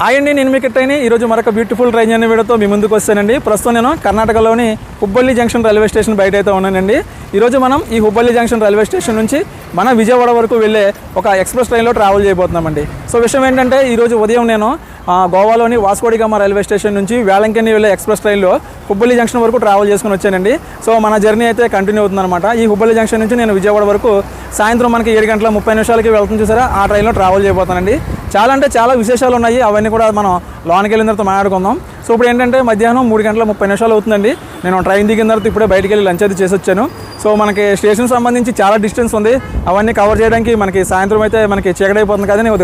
Hi అండి, నేను మీ కిట్టైని ఈరోజు మరొక బ్యూటిఫుల్ ట్రైన్ జర్నీ వీడియోతో మీ ముందుకు వస్తానండి. ప్రస్తుతం నేను కర్ణాటకలోని హుబ్బల్లి జంక్షన్ రైల్వే స్టేషన్ బయట అయితే ఉన్నానండి. ఈరోజు మనం ఈ హుబ్బల్లి జంక్షన్ రైల్వే స్టేషన్ నుంచి మన విజయవాడ వరకు వెళ్ళే ఒక ఎక్స్ప్రెస్ ట్రైన్లో ట్రావెల్ చేయబోతున్నామండి. సో విషయం ఏంటంటే ఈరోజు ఉదయం నేను గోవాలోని వాస్కోడిగామా రైల్వే స్టేషన్ నుంచి వేలంకెన్ని వెళ్ళే ఎక్స్ప్రెస్ ట్రైన్లో హుబ్బల్లి జంక్షన్ వరకు ట్రావెల్ చేసుకుని వచ్చానండి. సో మన జర్నీ అయితే కంటిన్యూ అవుతుందన్నమాట. ఈ హుబ్బల్లి జంక్షన్ నుంచి నేను విజయవాడ వరకు సాయంత్రం మనకి 7:30 వెళ్తుంది చూసారా, ఆ ట్రైన్లో ట్రావెల్ చేయబోతానండి. చాలా అంటే చాలా విశేషాలు ఉన్నాయి, అవన్నీ కూడా మనం లోనికి వెళ్ళిన తర్వాత మాట్లాడుకుందాం. సో ఇప్పుడు ఏంటంటే మధ్యాహ్నం 3:30 అవుతుందండి. నేను ట్రైన్ దిగిన తర్వాత ఇప్పుడే బయటికి వెళ్ళి లంచ్ అది చేసి వచ్చాను. సో మనకి స్టేషన్ సంబంధించి చాలా డిస్టెన్స్ ఉంది, అవన్నీ కవర్ చేయడానికి మనకి సాయంత్రం అయితే మనకి చీకటైపోతుంది కదా, నేను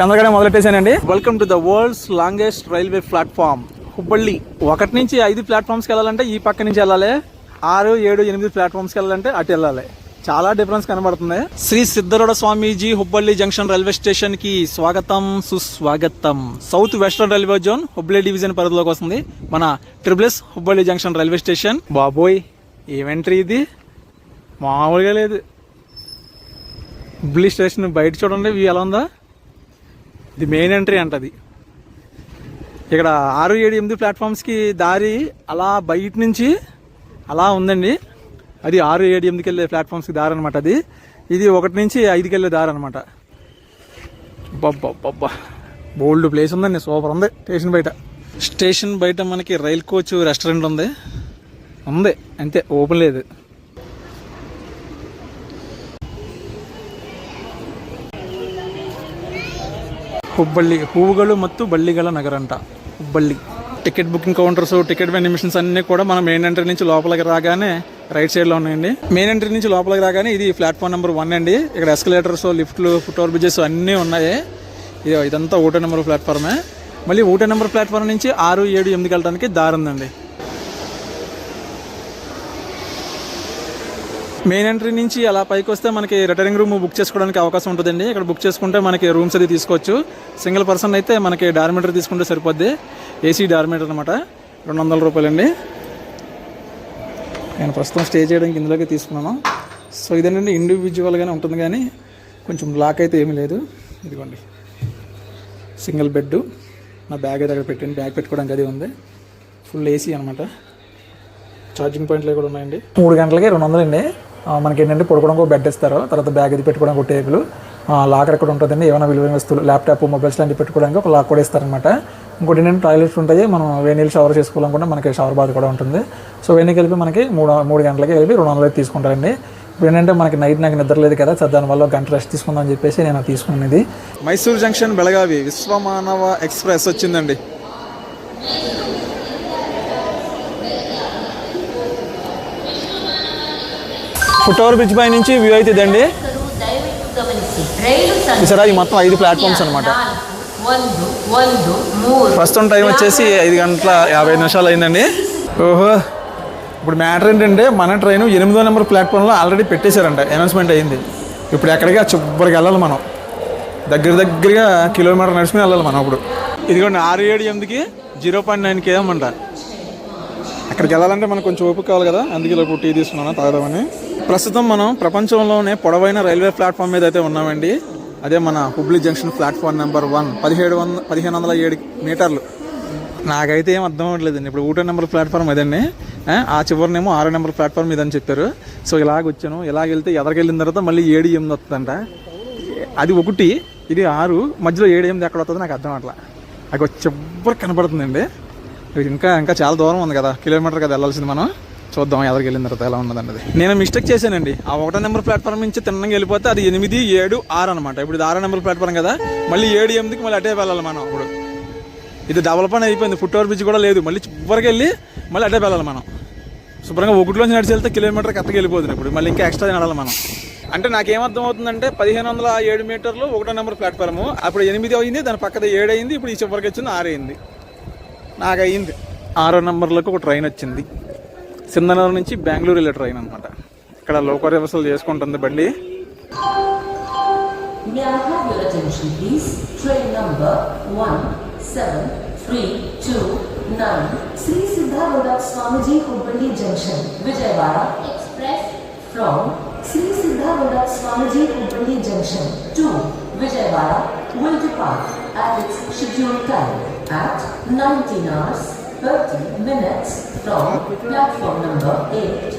తొందరగానే మొదలెట్టేసానండి. Welcome to the world's longest railway platform Hubballi. 1 నుంచి 5 ప్లాట్ఫామ్స్కి వెళ్ళాలంటే ఈ పక్క నుంచి వెళ్ళాలి, 6, 7, 8 ప్లాట్ఫామ్స్కి వెళ్ళాలంటే అటు వెళ్ళాలి. చాలా డిఫరెన్స్ కనబడుతుంది. శ్రీ సిద్ధరూఢ స్వామీజీ హుబ్బల్లి జంక్షన్ రైల్వే స్టేషన్ కి స్వాగతం సుస్వాగతం. South western railway zone Hubballi division పరిధిలోకి వస్తుంది మన ట్రిపుల్ఎస్ హుబ్బల్లి జంక్షన్ రైల్వే స్టేషన్. బాబోయ్, ఏమెంట్రీ ఇది మామూలుగా లేదు. హుబ్బల్లి స్టేషన్ బయట చూడండి, వ్యూ ఎలా ఉందా. ఇది మెయిన్ ఎంట్రీ అంటది. ఇక్కడ 6, 7, 8 ప్లాట్ఫామ్స్కి దారి అలా బయట నుంచి అలా ఉందండి. అది 6, 7, 8కి వెళ్ళే ప్లాట్ఫామ్స్కి దారి అనమాట. ఇది 1 నుంచి 5కి వెళ్ళే దారి అనమాట. బబ్బా బోల్డ్ ప్లేస్ ఉందండి, సూపర్ ఉంది. స్టేషన్ బయట మనకి రైల్ కోచ్ రెస్టారెంట్ ఉంది అంతే, ఓపెన్ లేదు. ಹುಬ್ಬಳ್ಳಿ ಹೂವುಗಳು ಮತ್ತು ಬಳ್ಳಿಗಳ ನಗರ ಅಂತ Hubballi. Ticket booking counters, ticket vending machines అన్నీ కూడా మనం మెయిన్ ఎంట్రీ నుంచి లోపలికి రాగానే రైట్ సైడ్లో ఉన్నాయండి. మెయిన్ ఎంట్రీ నుంచి లోపలికి రాగానే ఇది ప్లాట్ఫామ్ నెంబర్ 1 అండి. ఇక్కడ ఎస్కలేటర్స్, లిఫ్ట్లు, ఫుట్ ఓవర్ బ్రిడ్జెస్ అన్నీ ఉన్నాయి. ఇదంతా 1 నెంబర్ ప్లాట్ఫామే. మళ్ళీ 1 నెంబర్ ప్లాట్ఫామ్ నుంచి 6, 7, 8కి వెళ్ళడానికి దారి ఉందండి. మెయిన్ ఎంట్రీ నుంచి అలా పైకి వస్తే మనకి రిటైరింగ్ రూమ్ బుక్ చేసుకోవడానికి అవకాశం ఉంటుందండి. ఇక్కడ బుక్ చేసుకుంటే మనకి రూమ్స్ అది తీసుకోవచ్చు. సింగిల్ పర్సన్ అయితే మనకి డార్మీటర్ తీసుకుంటే సరిపోద్ది. ఏసీ డార్మీటర్ అనమాట, 200 రూపాయలండి. నేను ప్రస్తుతం స్టే చేయడానికి ఇందులోకి తీసుకున్నాను. సో ఇదేంటంటే ఇండివిజువల్గానే ఉంటుంది, కానీ కొంచెం లాక్ అయితే ఏమీ లేదు. ఇదిగోండి సింగిల్ బెడ్. నా బ్యాగ్ అయితే అక్కడ పెట్టండి, బ్యాగ్ పెట్టుకోవడానికి అది ఉంది. ఫుల్ ఏసీ అనమాట. ఛార్జింగ్ పాయింట్లు కూడా ఉన్నాయండి. 3 గంటలకి 200 అండి. మనకి ఏంటంటే పడుకోవడానికి ఒక బెడ్ ఇస్తారు, తర్వాత బ్యాగ్ అది పెట్టుకోవడానికి ఒక టేబుల్, లాకర్ ఎక్కడ ఉంటుందండి. ఏమైనా విలువైన వస్తువులు, ల్యాప్టాప్, మొబైల్స్ లాంటివి పెట్టుకోవడానికి ఒక లాక్ కూడా ఇస్తారనమాట. ఇంకోటి ఏంటంటే టాయిలెట్స్ ఉంటాయి, మనం వేడి నీళ్ళు షవర్ చేసుకోవాలనుకుంటే మనకి షవర్ బాత్ కూడా ఉంటుంది. సో ఇవన్నీ కలిపి మనకి 3 గంటలకి కలిపి 200 తీసుకుంటారండి. ఇప్పుడు ఏంటంటే మనకి నైట్ నాకు నిద్ర లేదు కదా, దానివల్ల 1 గంట రెస్ట్ తీసుకుందాం అని చెప్పేసి నేను తీసుకున్నది. మైసూర్ జంక్షన్ బెళగావి విశ్వమానవ ఎక్స్ప్రెస్ వచ్చిందండి. ఫుట్ ఓవర్ బ్రిడ్జ్ పై నుంచి వ్యూ అయితే ఇదండి. చూసారా, ఈ మొత్తం 5 ప్లాట్ఫామ్స్ అనమాట. ప్రస్తుతం టైం వచ్చేసి 5:55 అయిందండి. ఓహో, ఇప్పుడు మ్యాటర్ ఏంటంటే మన ట్రైన్ 8వ నెంబర్ ప్లాట్ఫామ్లో ఆల్రెడీ పెట్టేశారంట, అనౌన్స్మెంట్ అయింది. ఇప్పుడు ఎక్కడికి చివరికి వెళ్ళాలి మనం, దగ్గరగా కిలోమీటర్ నడుచుకుని వెళ్ళాలి మనం. ఇప్పుడు ఇదిగోండి 6, 7, 8కి 0.9 km అంట. అక్కడికి వెళ్ళాలంటే మనకు కొంచెం ఓపిక కావాలి కదా, అందుకే ఇలా టీ తీసుకున్నాను తాగదామని. ప్రస్తుతం మనం ప్రపంచంలోనే పొడవైన రైల్వే ప్లాట్ఫామ్ మీద అయితే ఉన్నామండి. అదే మన హుబ్లీ జంక్షన్ ప్లాట్ఫామ్ నెంబర్ 1, 1507 మీటర్లు. నాకైతే ఏం అర్థం అవ్వట్లేదండి. ఇప్పుడు 1 నెంబర్ ప్లాట్ఫామ్ అదండి, ఆ చివరినేమో 6 నెంబర్ ప్లాట్ఫామ్ ఇదని చెప్పారు. సో ఇలాగొచ్చాను, ఇలాగెళ్తే ఎదరికెళ్ళిన తర్వాత మళ్ళీ 7, 8 వస్తుందంట. అది 1, ఇది 6, మధ్యలో 7, 8 ఎక్కడ వస్తుందో నాకు అర్థం అట్లా. అది చివరి కనపడుతుందండి. ఇంకా చాలా దూరం ఉంది కదా, కిలోమీటర్ కదా వెళ్ళాల్సింది మనం. చూద్దాం ఎదరికి వెళ్ళిన తర్వాత ఎలా ఉన్నదండి. నేను మిస్టేక్ చేశానండి. ఆ 1 నెంబర్ ప్లాట్ఫామ్ నుంచి తిన్నగా వెళ్ళిపోతే అది 8, 7, 6 అనమాట. ఇప్పుడు ఇది 6 నెంబర్ ప్లాట్ఫామ్ కదా, మళ్ళీ 7, 8కి మళ్ళీ అటే వెళ్ళాలి మనం. ఇప్పుడు ఇది డబల్ పని అయిపోయింది, ఫుట్ ఓవర్ బ్రిడ్జ్ కూడా లేదు. మళ్ళీ చివరికి వెళ్ళి మళ్ళీ అటే వెళ్ళాలి మనం. శుభ్రంగా 1లోంచి నడిచి వెళ్తే కిలోమీటర్ కరెక్ట్గా వెళ్ళిపోతుంది. ఇప్పుడు మళ్ళీ ఇంకా ఎక్స్ట్రా నడాలి మనం. అంటే నాకేమర్థం అవుతుందంటే 1507 మీటర్లు 1 నెంబర్ ప్లాట్ఫాము, అప్పుడు 8 అయింది, దాని పక్కన 7 అయింది, ఇప్పుడు ఈ చివరికి వచ్చింది 6 అయింది. నాకు అయ్యింది 6వ నెంబర్లకు ఒక ట్రైన్ వచ్చింది. సింధనగర్ నుంచి బెంగళూరు వెళ్ళే ట్రైన్ అనమాట. ఇక్కడ లోకల్ రివర్సల్ చేసుకుంటుంది బండి. Shri Siddharoodha Swamiji Hubballi junction Vijayawada express from Shri Siddharoodha Swamiji Hubballi junction to Vijayawada will depart. at its scheduled time at 19 hours 30 minutes from platform number 8.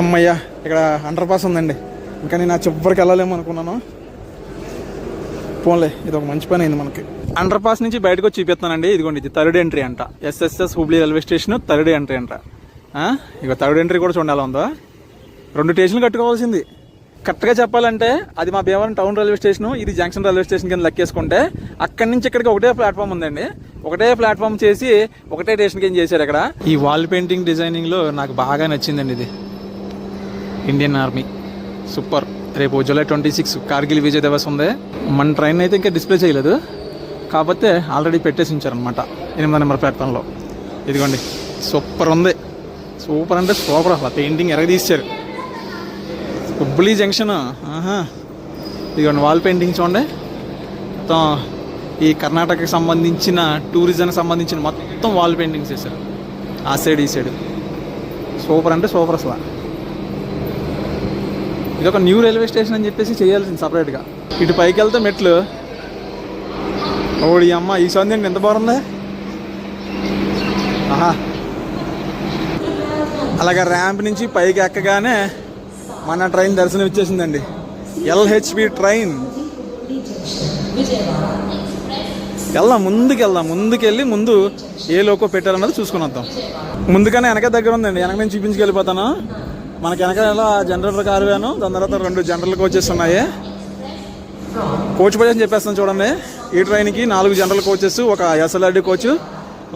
అమ్మయ్య, ఇక్కడ అండర్ పాస్ ఉందండి. ఇంకా నేను ఆ చివరికి వెళ్ళలేము అనుకున్నాను. పోన్లే, ఇది ఒక మంచి పని అయింది మనకి. అండర్ పాస్ నుంచి బయటకు వచ్చి చూపిస్తానండి. ఇదిగోండి, ఇది థర్డ్ ఎంట్రీ అంట. SSS Hubli railway station third entry అంట. ఇక థర్డ్ ఎంట్రీ కూడా చూడాలి ఉందా. 2 స్టేషన్లు కట్టుకోవాల్సింది. కరెక్ట్గా చెప్పాలంటే అది మా భీమవరం టౌన్ రైల్వే స్టేషన్, ఇది జంక్షన్ రైల్వే స్టేషన్ కింద లెక్కేసుకుంటే అక్కడి నుంచి ఇక్కడికి ఒకటే ప్లాట్ఫామ్ ఉందండి. ఒకటే ప్లాట్ఫామ్ చేసి ఒకటే స్టేషన్కి ఏం చేశారు ఇక్కడ. ఈ వాల్ పెయింటింగ్ డిజైనింగ్లో నాకు బాగా నచ్చిందండి ఇది. Indian army super. రేపు జూలై 26 కార్గిల్ విజయ్ దివస్ ఉంది. మన ట్రైన్ అయితే ఇంకా డిస్ప్లే చేయలేదు, కాకపోతే ఆల్రెడీ పెట్టేసి ఉంచారనమాట 8వ నెంబర్ ప్లాట్ఫామ్లో. ఇదిగోండి, సూపర్ ఉంది. సూపర్ అంటే సూపర్. అసలు పెయింటింగ్ ఎరగదీశారు. హుబ్లీ జంక్షన్. ఇదిగోండి వాల్ పెయింటింగ్ చూడండి. మొత్తం ఈ కర్ణాటకకి సంబంధించిన టూరిజంకి సంబంధించిన మొత్తం వాల్ పెయింటింగ్స్ వేశారు, ఆ సైడ్ ఈ సైడ్. సూపర్ అంటే సూపర్ అసలు. ఇది ఒక న్యూ రైల్వే స్టేషన్ అని చెప్పేసి చేయాల్సింది సపరేట్గా. ఇటు పైకి వెళ్తే మెట్లు. ఓడి అమ్మ, ఈ సంది ఎంత బాగుంది. అలాగే ర్యాంప్ నుంచి పైకి ఎక్కగానే మన ట్రైన్ దర్శనం ఇచ్చేసిందండి. LHB train. ముందుకెళ్ళి ముందు ఏ లోకో పెట్టారన్నది చూసుకుని వద్దాం. ముందుగానే వెనక దగ్గర ఉందండి, వెనక నుంచి చూపించుకెళ్ళిపోతాను. మనకి వెనక ఎలా జనరల్ కారు వేను, దాని తర్వాత 2 జనరల్ కోచెస్ ఉన్నాయి. కోచ్ బజెస్ చెప్పేస్తాను చూడండి. ఈ ట్రైన్కి 4 జనరల్ కోచెస్, ఒక ఎస్ఎల్ఆర్డి కోచ్,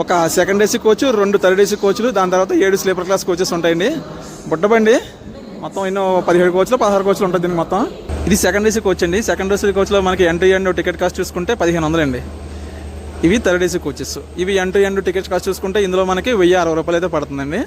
ఒక second AC coach, 2 third AC కోచ్లు, దాని తర్వాత 7 స్లీపర్ క్లాస్ కోచెస్ ఉంటాయండి. బుట్టబండి మొత్తం ఎన్నో 17 కోచ్లు 16 కోచ్లు ఉంటుంది దీనికి మొత్తం. ఇది సెకండ్ ఏసీ కోచ్ అండి. సెకండ్ ఏసీ కోచ్లో మనకి ఎంట్రీ అండ్ టికెట్ కాస్ట్ చూసుకుంటే 1500 అండి. ఇవి థర్డ్ ఏసీ కోచెస్. ఇవి ఎంట్రీ అండ్ టికెట్ కాస్ట్ చూసుకుంటే ఇందులో మనకి 1060 రూపాయలు అయితే పడుతుందండి.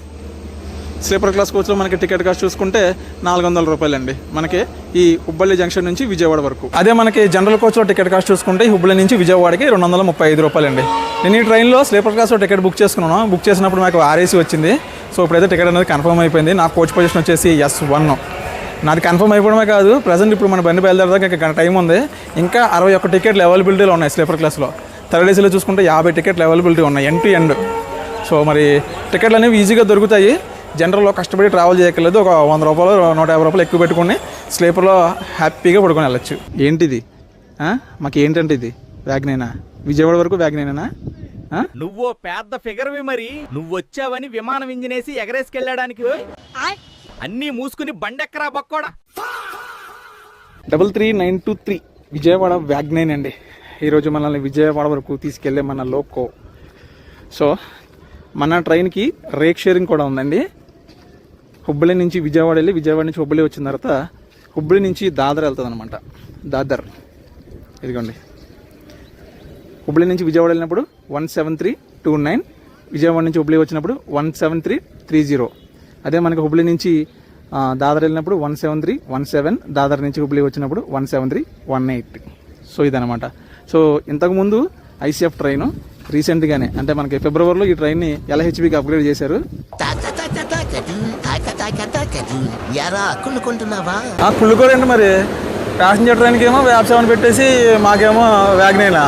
స్లీపర్ క్లాస్ కోచ్లో మనకి టికెట్ కాస్ట్ చూసుకుంటే 400 రూపాయలు అండి మనకి ఈ హుబ్బಳ್ಳಿ జంక్షన్ నుంచి విజయవాడ వరకు. అదే మనకి జనరల్ కోచ్లో టికెట్ కాస్ట్ చూసుకుంటే హుబ్బಳ್ಳಿ నుంచి విజయవాడకి 235 రూపాయలు అండి. నేను ఈ ట్రైన్లో స్లీపర్ క్లాస్లో టికెట్ బుక్ చేసుకున్నాను. బుక్ చేసినప్పుడు నాకు ఆర్ఏసీ వచ్చింది. సో ఇప్పుడైతే టికెట్ అనేది కన్ఫర్మ్ అయిపోయింది. నా కోచ్ పొజిషన్ వచ్చేసి S1. నాది కన్ఫర్మ్ అయిపోవడమే కాదు, ప్రజెంట్ ఇప్పుడు మన బండి బయలుదేరదాకా ఇంకా టైం ఉంది. ఇంకా 61 టికెట్లు అవైలబిలిటీలో ఉన్నాయి స్లీపర్ క్లాస్లో. థర్డ్ ఏసీలో చూసుకుంటే 50 టికెట్లు అవైలబిలిటీ ఉన్నాయి ఎండ్ టు ఎండ్. సో మరి టికెట్లు అనేవి ఈజీగా దొరుకుతాయి. జనరల్లో కష్టపడి ట్రావెల్ చేయక్కర్లేదు. ఒక 100 రూపాయలు 150 రూపాయలు ఎక్కువ పెట్టుకుని స్లీపర్లో హ్యాపీగా పడుకొని వెళ్ళచ్చు. ఏంటిది మాకు ఏంటంటే ఇది వ్యాగ్నేనా? విజయవాడ వరకు వ్యాగ్నేనా? నువ్వు పెద్ద ఫిగర్వి, మరి నువ్వు వచ్చావని విమానం ఇంజిన్ వేసి ఎగరేసుకెళ్ళడానికి అన్నీ మూసుకుని బండెక్కరా బక్కోడా. 33923 విజయవాడ వ్యాగ్నైన్ అండి. ఈరోజు మనల్ని విజయవాడ వరకు తీసుకెళ్లే మన లోకో. సో మన ట్రైన్కి రేక్ షేరింగ్ కూడా ఉందండి. హుబ్బಳ್ಳಿ నుంచి విజయవాడ వెళ్ళి విజయవాడ నుంచి హుబ్బಳ್ಳಿ వచ్చిన తర్వాత హుబ్బಳ್ಳಿ నుంచి దాదర్ వెళ్తుంది అనమాట. దాదర్ ఇదిగోండి. హుబ్బಳ್ಳಿ నుంచి విజయవాడ వెళ్ళినప్పుడు 17329, విజయవాడ నుంచి హుబ్బಳ್ಳಿ వచ్చినప్పుడు 17330. అదే మనకి హుబ్బಳ್ಳಿ నుంచి దాదర్ వెళ్ళినప్పుడు 17317, దాదర్ నుంచి హుబ్బಳ್ಳಿ వచ్చినప్పుడు 17318. సో ఇదనమాట. సో ఇంతకుముందు ఐసీఎఫ్ ట్రైన్ రీసెంట్గానే అంటే మనకి ఫిబ్రవరిలో ఈ ట్రైన్ని ఎల్హెచ్బికి అప్గ్రేడ్ చేశారు. కుళ్ళుకోరండి మరి. ప్యాసింజర్ ట్రైన్కి ఏమో వ్యాప్ 7 పెట్టేసి మాకేమో వ్యాగ్నైనా.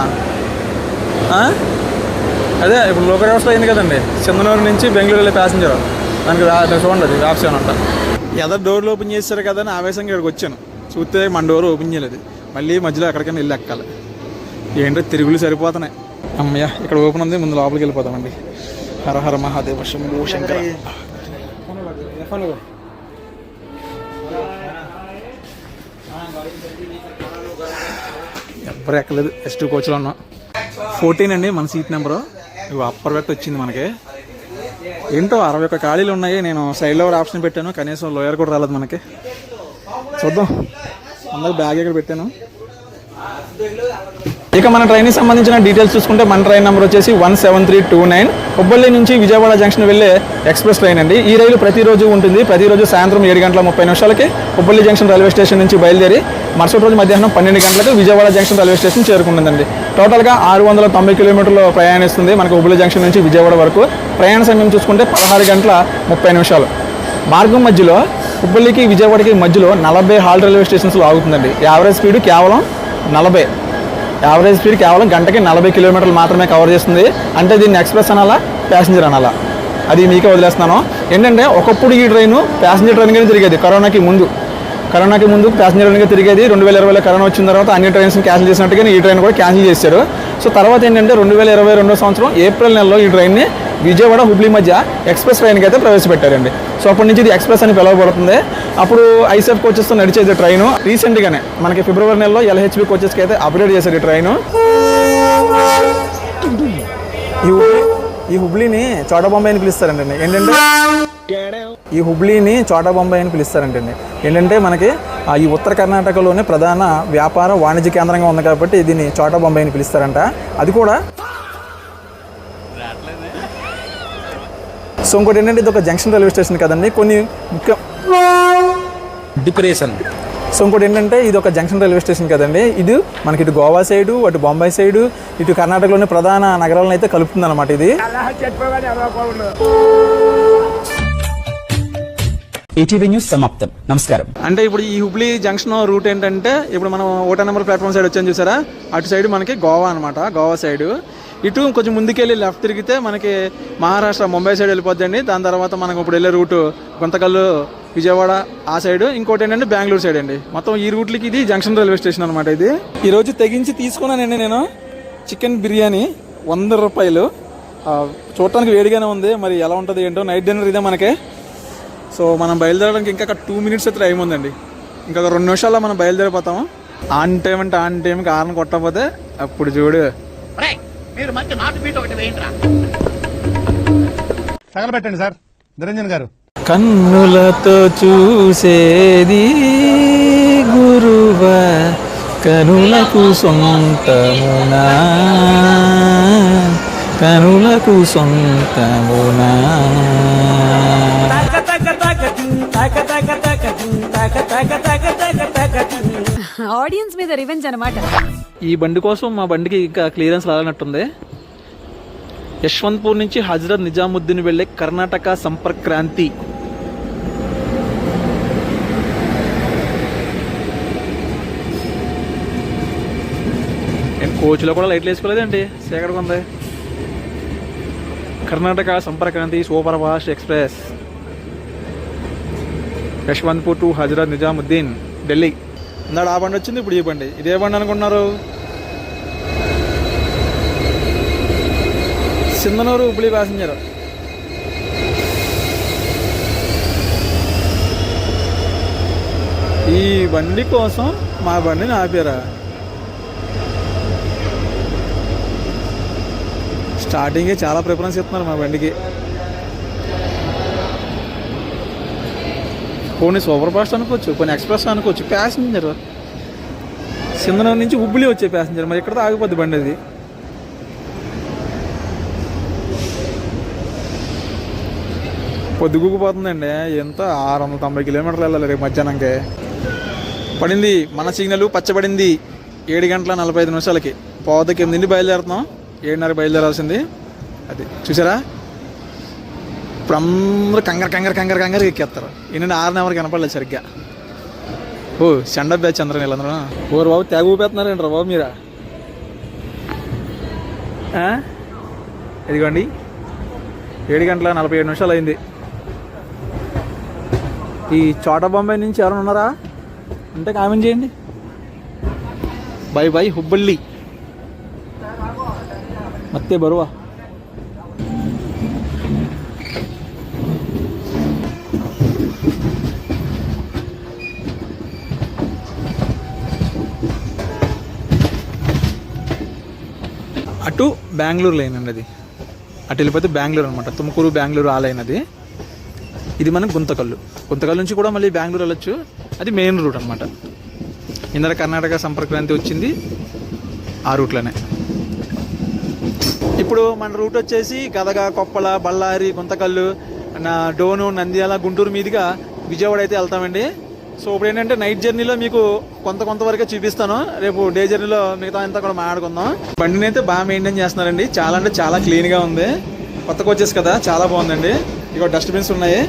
అదే ఇప్పుడు లోకల్ వ్యవస్థ అయింది కదండి, చందనూరు నుంచి బెంగళూరు వెళ్ళే ప్యాసింజర్, దానికి చూడండి అది వ్యాప్ 7 అంట. ఎదరు డోర్లు ఓపెన్ చేశారు కదా అని ఆవేశంగా ఇక్కడికి వచ్చాను. చూస్తే మన డోర్ ఓపెన్ చేయలేదు. మళ్ళీ మధ్యలో ఎక్కడికైనా వెళ్ళి ఎక్కాలి. ఏంటో తిరుగులు సరిపోతున్నాయి. అమ్మయ్య, ఇక్కడ ఓపెన్ ఉంది, ముందు లోపలికి వెళ్ళిపోతామండి. హర హర మహాదేవ శంభో శంకర. ఎవ్వరు ఎక్కలేదు. S2 కోచ్లో ఉన్నాం. 14 అండి మన సీట్ నెంబరు. ఇవి అప్పర్ బెర్త్ వచ్చింది మనకి. ఏంటో 61 ఖాళీలు ఉన్నాయి. నేను సైడ్లో ఒక ఆప్షన్ పెట్టాను, కనీసం లోయర్ కూడా రాలేదు మనకి. చూద్దాం. అందరికి బ్యాగ్ ఇక్కడ పెట్టాను. ఇక మన ట్రైన్కి సంబంధించిన డీటెయిల్స్ చూసుకుంటే మన ట్రైన్ నెంబర్ వచ్చేసి 17329, హుబ్బಳ್ಳಿ నుంచి విజయవాడ జంక్షన్ వెళ్ళే ఎక్స్ప్రెస్ ట్రైన్ అండి. ఈ రైలు ప్రతిరోజు ఉంటుంది. ప్రతిరోజు సాయంత్రం 7:30 హుబ్బಳ್ಳಿ జంక్షన్ రైల్వే స్టేషన్ నుంచి బయలుదేరి మరుసటి రోజు మధ్యాహ్నం 12 గంటలకు విజయవాడ జంక్షన్ రైల్వే స్టేషన్ చేరుకుంటుందండి. టోటల్గా 690 కిలోమీటర్లు ప్రయాణిస్తుంది మనకు హుబ్బಳ್ಳಿ జంక్షన్ నుంచి విజయవాడ వరకు. ప్రయాణ సమయం చూసుకుంటే 16:30. మార్గం మధ్యలో హుబ్బಳ್ಳಿకి విజయవాడకి మధ్యలో 40 హాల్ రైల్వే స్టేషన్స్లో ఆగుతుందండి. యావరేజ్ స్పీడ్ కేవలం 40. యావరేజ్ స్పీడ్ కేవలం గంటకి 40 కిలోమీటర్లు మాత్రమే కవర్ చేస్తుంది. అంటే దీన్ని ఎక్స్ప్రెస్ అనాలా, ప్యాసింజర్ అనాలా, అది మీకే వదిలేస్తున్నాను. ఏంటంటే ఒకప్పుడు ఈ ట్రైన్ ప్యాసింజర్ ట్రైన్గానే తిరిగేది. కరోనాకి ముందు ప్యాసింజర్ ట్రైన్గా తిరిగేది. 2020లో కరోనా వచ్చిన తర్వాత అన్ని ట్రైన్స్ క్యాన్సిల్ చేసినట్టుగా ఈ ట్రైన్ కూడా క్యాన్సిల్ చేశారు. సో తర్వాత ఏంటంటే 2022 సంవత్సరం ఏప్రిల్ నెలలో ఈ ట్రైన్ని విజయవాడ హుబ్లీ మధ్య ఎక్స్ప్రెస్ ట్రైన్కి అయితే ప్రవేశపెట్టారండి. సో అప్పటి నుంచి ఇది ఎక్స్ప్రెస్ అని పిలువబడుతుంది. అప్పుడు ఐసెఫ్ కోచెస్తో నడిచేది ట్రైను. రీసెంట్గానే మనకి ఫిబ్రవరి నెలలో LHB కోచెస్కి అయితే అప్గ్రేడ్ చేశారు ఈ ట్రైను. ఈ హుబ్లీని చోటా బొంబాయి అని పిలుస్తారంటండి. ఏంటంటే ఈ హుబ్లీని చోటా బొంబాయి అని పిలుస్తారంటండి. ఏంటంటే మనకి ఈ ఉత్తర కర్ణాటకలోనే ప్రధాన వ్యాపార వాణిజ్య కేంద్రంగా ఉంది కాబట్టి దీన్ని చోటా బొంబాయి అని పిలుస్తారంట. అది కూడా సో ఇంకోటి ఏంటంటే ఇది ఒక జంక్షన్ రైల్వే స్టేషన్ కదండి. కొన్ని ముఖ్య డిప్రెషన్. సో ఇంకోటి ఏంటంటే ఇది ఒక జంక్షన్ రైల్వే స్టేషన్ కదండి. ఇది మనకి ఇటు గోవా సైడు, అటు బొంబాయి సైడు, ఇటు కర్ణాటకలోని ప్రధాన నగరాలను అయితే కలుపుతుంది అనమాట ఇది. ఈటీవీ న్యూస్ సమాప్తం. నమస్కారం. అంటే ఇప్పుడు ఈ హుబ్లీ జంక్షన్ రూట్ ఏంటంటే ఇప్పుడు మనం ఓటా నెంబర్ ప్లాట్ఫామ్ సైడ్ వచ్చాను చూసారా, అటు సైడ్ మనకి గోవా అనమాట. గోవా సైడు ఇటు కొంచెం ముందుకెళ్ళి లెఫ్ట్ తిరిగితే మనకి మహారాష్ట్ర ముంబై సైడ్ వెళ్ళిపోద్దండి. దాని తర్వాత మనకు ఇప్పుడు వెళ్ళే రూటు గుంతకల్లు, విజయవాడ ఆ సైడ్. ఇంకోటి ఏంటంటే బెంగళూరు సైడ్ అండి. మొత్తం ఈ రూట్లకి ఇది జంక్షన్ రైల్వే స్టేషన్ అనమాట. ఇది ఈరోజు తెగించి తీసుకున్నానండి నేను. చికెన్ బిర్యానీ 100 రూపాయలు. చూడటానికి వేడిగానే ఉంది, మరి ఎలా ఉంటుంది ఏంటో. నైట్ డిన్నర్ ఇదే మనకే. సో మనం బయలుదేరడానికి ఇంకా 2 మినిట్స్ అయితే టైం ఉందండి. ఇంకా 2 నిమిషాల్లో మనం బయలుదేరిపోతాము. ఆన్ టైం అంటే ఆన్ టైంకి హార్న్ కొట్టకపోతే అప్పుడు చూడు. తగలబెట్టండి సార్ నిరంజన్ గారు. కన్నులతో చూసేది గురువ కనులకు సొంతమునా, కనులకు సొంతమునా. ఆడియన్స్ మీద రివెంజ్ అన్నమాట. ఈ బండి కోసం మా బండికి ఇంకా క్లియరెన్స్ రానట్టుంది. యశ్వంత్పూర్ నుంచి హజరత్ నిజాముద్దీన్ వెళ్ళే కర్ణాటక సంపర్క్ క్రాంతి. కోచ్లో కూడా లైట్లు వేసుకోలేదండి, చీకటిగా ఉంది. Karnataka Sampark Kranti super fast express Yesvantpur to Hazrat Nizamuddin Delhi. ఇందాడు ఆ బండి వచ్చింది, ఇప్పుడు ఈ బండి. ఇదే బండి అనుకున్నారు. సింధనూరు హుబ్లీ ప్యాసింజర్. ఈ బండి కోసం మా బండిని ఆపారా? స్టార్టింగే చాలా ప్రిఫరెన్స్ ఇస్తున్నారు మా బండికి. పోనీ సూపర్ ఫాస్ట్ అనుకోవచ్చు, పోనీ ఎక్స్ప్రెస్ అనుకోవచ్చు. ప్యాసింజర్ సింధనూరు నుంచి హుబ్లీ వచ్చే ప్యాసింజర్, మరి ఇక్కడ ఆగిపోద్ది బండి. అది పొద్దుగుపోతుందండి. ఎంత 690 కిలోమీటర్లు వెళ్ళాలి రేపు మధ్యాహ్నంకే. పడింది మన సిగ్నల్, పచ్చబడింది. 7:45 పోవద్దకి 8 బయలుదేరుతున్నాం. 7:30 బయలుదేరాల్సింది. అది చూసారా, ఇప్పుడు అందరూ కంగారు ఎక్కేస్తారు. ఏంటంటే 6 నెంబర్ కనపడలేదు సరిగ్గా. ఓ స్టాండప్ బ్యాచ్ అందరూ వీళ్ళందరూ. ఓరు బాబు తెగ ఊపేస్తున్నారేంటారా బాబు మీరా? ఇదిగోండి 7:47 అయింది. ఈ చోటా బొంబాయి నుంచి ఎవరైనా ఉన్నారా అంటే కామెంట్ చేయండి. బై హుబ్బಳ್ಳಿ ಮತ್ತೆ ಬರುವ. అటు బెంగళూరు లైన్ అండి. అది అటు వెళ్ళిపోతే బెంగళూరు అనమాట. తుమ్కూరు బెంగళూరు ఆ లైన్ అది. ఇది మనకు గుంతకల్లు నుంచి కూడా మళ్ళీ బెంగళూరు వెళ్ళొచ్చు. అది మెయిన్ రూట్ అనమాట. ఇందర కర్ణాటక సంపర్క్ క్రాంతి వచ్చింది ఆ రూట్లోనే. ఇప్పుడు మన రూట్ వచ్చేసి గదగ, కొప్పల, బళ్ళారి, గుంతకల్లు, డోను, నంద్యాల, గుంటూరు మీదుగా విజయవాడ అయితే వెళ్తామండి. సో ఇప్పుడు ఏంటంటే నైట్ జర్నీలో మీకు కొంతవరకే చూపిస్తాను. రేపు డే జర్నీలో మిగతా అంతా కూడా మాట్లాడుకుందాం. బండిని అయితే బాగా మెయింటైన్ చేస్తున్నారండి. చాలా అంటే చాలా క్లీన్గా ఉంది. కొత్త కోచెస్ కదా, చాలా బాగుందండి. ఇక డస్ట్బిన్స్ ఉన్నాయి.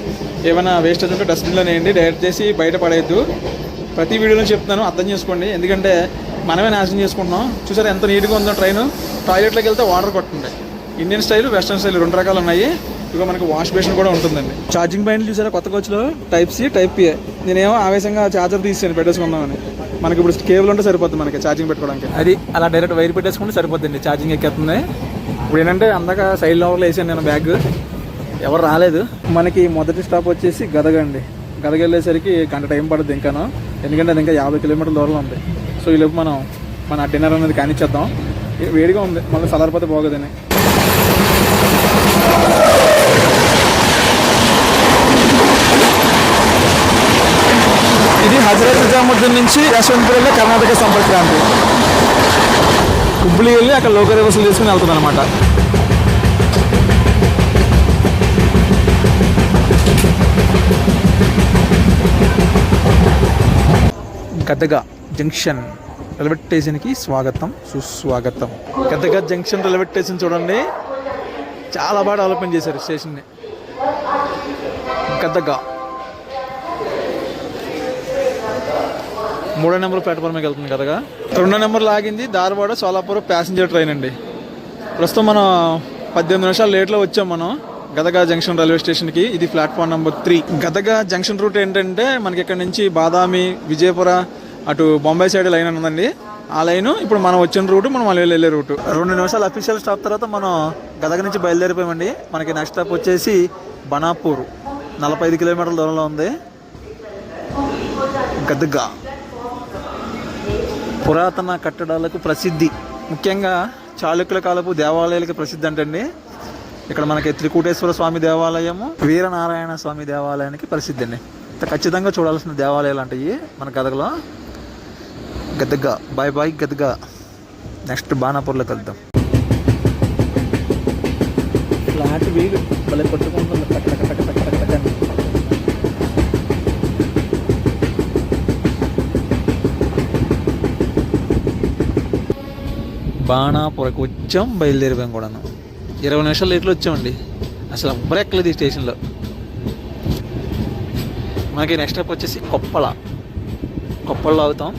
ఏమైనా వేస్టేజ్ ఉంటే డస్ట్బిన్లో వేయండి, డైరెక్ట్ చేసి బయట పడేయద్దు. ప్రతి వీడియోలో చెప్తున్నాను, అర్థం చేసుకోండి. ఎందుకంటే మనమే నాశనం చేసుకుంటున్నాం. చూసారా ఎంత నీట్గా ఉందో ట్రైన్. టాయిలెట్లోకి వెళ్తే వాటర్ కొట్టుండే. ఇండియన్ స్టైల్, వెస్ట్రన్ స్టైల్ 2 రకాలు ఉన్నాయి. ఇక మనకి వాష్ బేసిన్ కూడా ఉంటుందండి. ఛార్జింగ్ పాయింట్లు చూసారా కొత్త కోచ్లో, టైప్ సి, టైప్ పిఏ. నేనేమో ఆవేశంగా ఛార్జర్ తీసాను పెట్టేసుకుందామని. మనకి ఇప్పుడు కేబుల్ ఉంటే సరిపోతుంది మనకి ఛార్జింగ్ పెట్టుకోవడానికి. అది అలా డైరెక్ట్ వైర్ పెట్టేసుకుంటే సరిపోతుంది, ఛార్జింగ్ ఎక్కేస్తుంది. ఇప్పుడు ఏంటంటే అందాక సైడ్ లోవర్లో వేసాను నేను బ్యాగ్, ఎవరు రాలేదు. మనకి మొదటి స్టాప్ వచ్చేసి గదగ అండి. గదగ వెళ్ళేసరికి గంట టైం పడుతుంది ఇంకాను, ఎందుకంటే అది ఇంకా 50 కిలోమీటర్ల దూరంలో ఉంది. సో ఈలోపు మనం మన డిన్నర్ అనేది కానిచ్చేద్దాం. వేడిగా ఉంది, మళ్ళీ చల్లారిపోతే బాగోదని. ఇది హజరత్ నిజాముద్దీన్ నుంచి యశ్వంతపూర్ వెళ్ళే కర్ణాటక సంపర్క్ క్రాంతి. హుబ్లీ వెళ్ళి అక్కడ లోకల్ రివర్సల్ తీసుకుని వెళ్తుంది అనమాట. గదగ జంక్షన్ రైల్వే స్టేషన్కి స్వాగతం సుస్వాగతం. గదగ జంక్షన్ రైల్వే స్టేషన్ చూడండి, చాలా బాగా డెవలప్మెంట్ చేశారు స్టేషన్ని. గదగ 3వ నెంబర్ ప్లాట్ఫామ్కి వెళ్తుంది గదగ. 2వ నెంబర్ లాగింది ధారవాడ సోలాపూర్ ప్యాసింజర్ ట్రైన్ అండి. ప్రస్తుతం మనం 18 నిమిషాలు లేట్లో వచ్చాం మనం గదగ జంక్షన్ రైల్వే స్టేషన్కి. ఇది platform number 3. Gadag junction route ఏంటంటే మనకి ఇక్కడ నుంచి బాదామి, విజయపుర, అటు బొంబాయి సైడ్ లైన్ ఉందండి. ఆ లైను ఇప్పుడు మనం వచ్చిన రూటు, మనం మళ్ళీ వెళ్ళే రూటు. 2 నిమిషాలు అఫీషియల్ స్టాప్ తర్వాత మనం గదగ నుంచి బయలుదేరిపోయామండి. మనకి నెక్స్ట్ స్టాప్ వచ్చేసి బనాపూర్, 45 కిలోమీటర్ల దూరంలో ఉంది. గదగ పురాతన కట్టడాలకు ప్రసిద్ధి, ముఖ్యంగా చాళుక్యుల కాలపు దేవాలయాలకు ప్రసిద్ధి అంటండి. ఇక్కడ మనకి త్రికూటేశ్వర స్వామి దేవాలయము, వీరనారాయణ స్వామి దేవాలయానికి ప్రసిద్ధి అండి. ఖచ్చితంగా చూడాల్సిన దేవాలయాలు అంటాయి మన గదగలో. Gadag bye bye Gadag. Next బాణాపూర్లో కలుద్దాం. ఫ్లాట్ వీలు భలే కొట్టుకుంటుంది టక్ టక్ టక్ టక్ టక్ టక్ అని. బాణాపురకు వచ్చాం, బయలుదేరిపోయాం కూడాను. 20 నిమిషాలు లేట్లో వచ్చామండి. అసలు ఎవ్వరెక్కలేదు ఈ స్టేషన్లో. మనకి నెక్స్ట్ స్టాప్ వచ్చేసి కొప్పల్లో అవుతాం.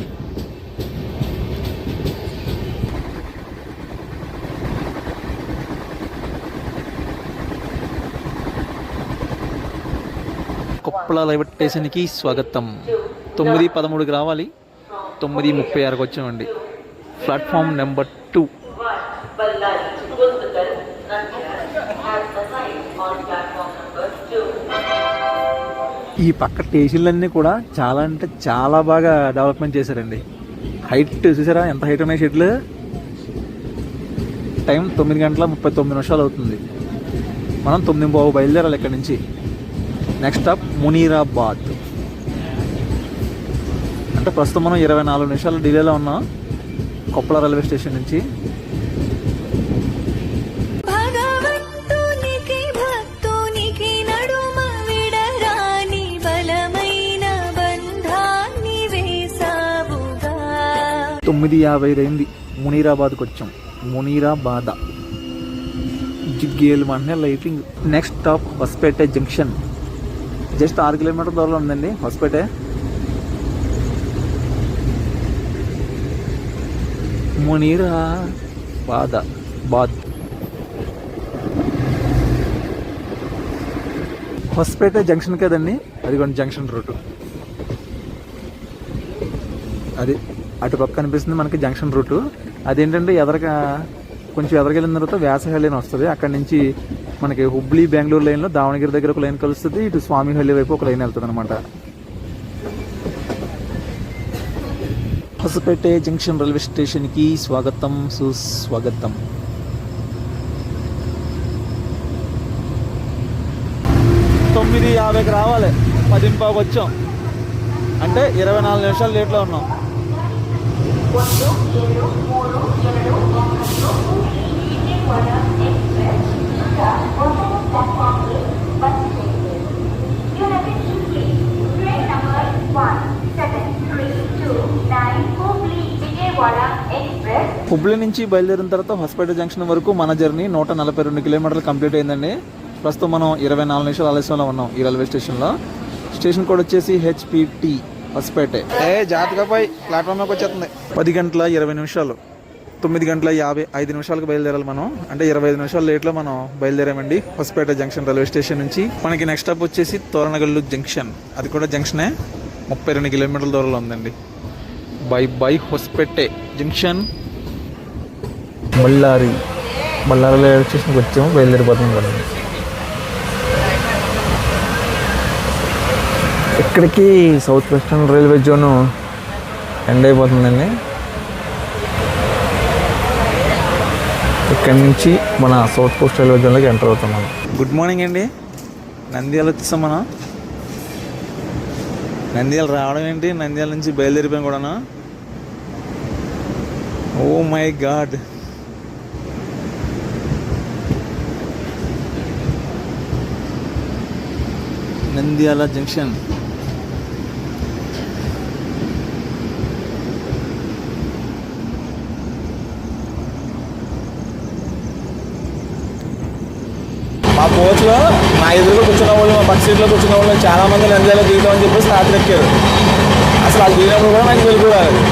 కొప్పల రైల్వే స్టేషన్కి స్వాగతం. 9:13కి రావాలి, 9:36కి వచ్చామండి. Platform number 2. ఈ పక్క స్టేషన్లన్నీ కూడా చాలా అంటే చాలా బాగా డెవలప్మెంట్ చేశారండి. హైట్ చూసారా ఎంత హైట్ ఉన్నాయి షెడ్లు. టైం 9:39 అవుతుంది. మనం 9:15 బయలుదేరాలి ఇక్కడ నుంచి. Next stop Munirabad. అంటే ప్రస్తుతం మనం 24 నిమిషాల డిలేలో ఉన్నాం కొప్పల రైల్వే స్టేషన్ నుంచి. భగవంతునికి భక్తునికి నడుమ విడరాని బలమైన బంధాన్ని వేసావుగా. 9:50 అయింది, మునీరాబాద్కి వచ్చాం. మునీరాబాద జిగ్గేలు అంటే lighting. Next stop Hospet junction. Just 6 kilometre దూరంలో ఉందండి హొస్పేట. మునీరాబాద్ హొస్పేట జంక్షన్ కదండి, అది కొన్ని జంక్షన్ రూటు. అది అటుపక్క కనిపిస్తుంది మనకి జంక్షన్ రూటు. అదేంటంటే కొంచెం ఎదరకెళ్ళిన తర్వాత వ్యాసహళ్ళి అని వస్తుంది. అక్కడి నుంచి మనకి హుబ్లీ బెంగళూరు లైన్లో దావణగిరి దగ్గర ఒక లైన్ కలుస్తుంది, ఇటు స్వామిహళ్ళి వైపు ఒక లైన్ వెళ్తుంది అనమాట. హొసపేట జంక్షన్ రైల్వే స్టేషన్కి స్వాగతం సుస్వాగతం. తొమ్మిది 50కి రావాలి, 10:15కి వచ్చాం. అంటే 24 నిమిషాలు లేట్లో ఉన్నాం. హుబ్లీ నుంచి బయలుదేరిన తర్వాత హొస్పేట జంక్షన్ వరకు మన జర్నీ 142 కిలోమీటర్లు కంప్లీట్ అయిందండి. ప్రస్తుతం మనం 24 నిమిషాల ఆలస్యంలో ఉన్నాం ఈ రైల్వే స్టేషన్లో. స్టేషన్ కోడ్ వచ్చేసి HPT హొసపేట. జాతక పై ప్లాట్ఫామ్కి వచ్చేస్తుంది. 10 గంటల 20 నిమిషాలు, 9 గంటల 55 నిమిషాలకు బయలుదేరాలి మనం. అంటే 25 నిమిషాలు లేట్లో మనం బయలుదేరామండి హొసపేట జంక్షన్ రైల్వే స్టేషన్ నుంచి. మనకి నెక్స్ట్ స్టాప్ వచ్చేసి తోరణగల్లు జంక్షన్. అది కూడా జంక్షనే, 32 కిలోమీటర్ల దూరంలో ఉందండి. Bye bye Hosapete junction. Ballari railway స్టేషన్కి వచ్చాము, బయలుదేరిపోతున్నాం కదా. ఇక్కడికి south western railway zone end అయిపోతుందండి. ఇక్కడి నుంచి మన సౌత్ కోస్ట్ రైల్వే జోన్లోకి ఎంటర్ అవుతున్నాం. గుడ్ మార్నింగ్ అండి. నంద్యాల వచ్చేసాం మనం. నంద్యాల రావడం ఏంటి, నంద్యాల నుంచి బయలుదేరిపోయాం కూడాను. Oh my god, Nandyal junction. మా కోచ్లో మా ఎదురుగా కూర్చున్న వాళ్ళు, మా పక్క సీట్లో కూర్చున్న వాళ్ళు చాలా మంది నంద్యాల దిగుతామని చెప్పేసి రాత్రి ఎక్కారు. అసలు అది దిగినప్పుడు కూడా నాకు వెళ్ళిపోవాలి.